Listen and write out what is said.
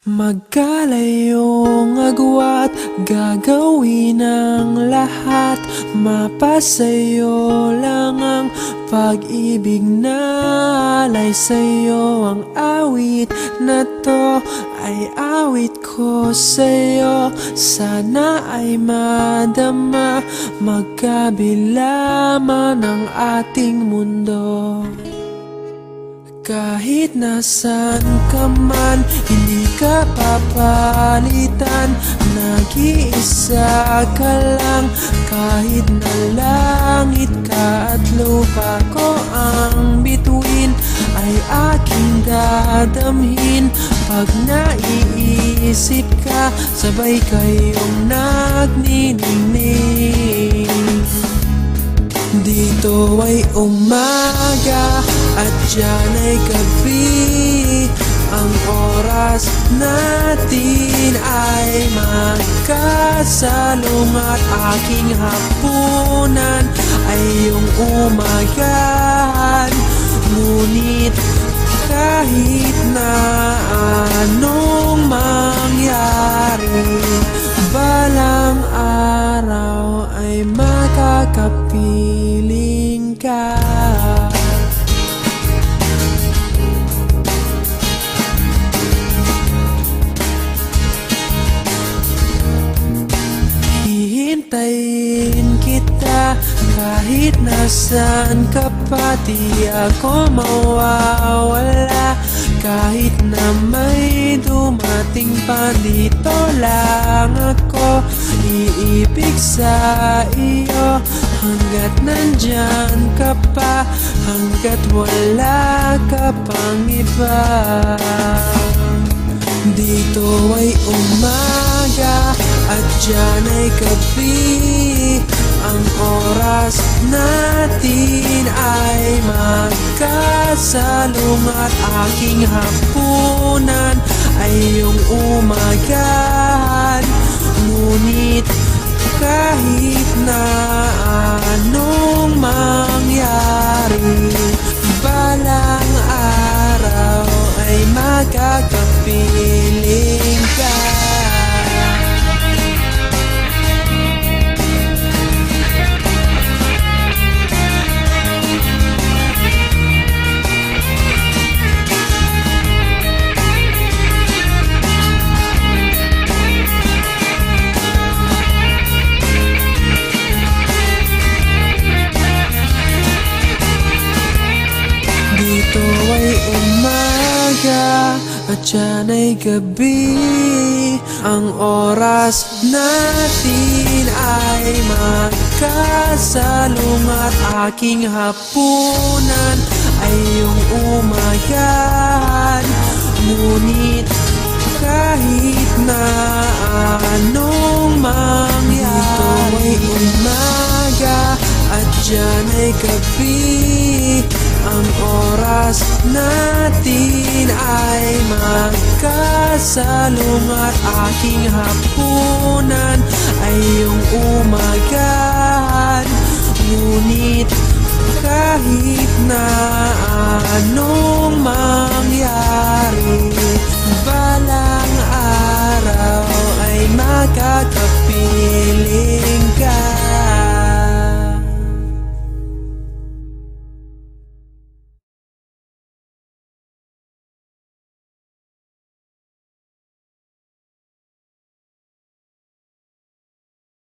Magkalayong agwat, gagawin ang lahat. Mapasayo lang ang pag-ibig na alay sa'yo. Ang awit na to ay awit ko sa'yo. Sana ay madama, magkabila man ang ating mundo. Kahit nasan ka man, hindi ka papalitan. Nag-iisa ka lang, kahit na langit ka at lupa ko ang bituin, ay aking dadamhin. Pag naiisip ka, sabay kayong nagniningning. Dito ay umaga at diyan ay gabi. Ang oras natin ay magkasalungat. Aking hapunan ay iyong umagahan. Ngunit kahit na anong mangyari, balang araw ay makakapiling ka. Hihintayin kita kahit nasan ka pa. Di ako mawawala kahit na may dumating pa. Dito lang ako iibig sa iyo hanggat nandyan ka pa, hanggat wala ka pang iba. Dito ay umaga at diyan ay gabi. Ang oras natin ay magkasalungat. Aking hapunan ay iyong umagahan. Ngunit kahit na anong mangyari, balang araw ay makakapiling ka. Dito ay umaga at diyan ay gabi. Ang oras natin ay magkasalungat. Aking hapunan ay iyong umagahan. Ngunit kahit na anong mangyari, dito ay umaga at diyan ay gabi. Ang oras natin ay magkasalungat. Aking hapunan ay iyong umagahan.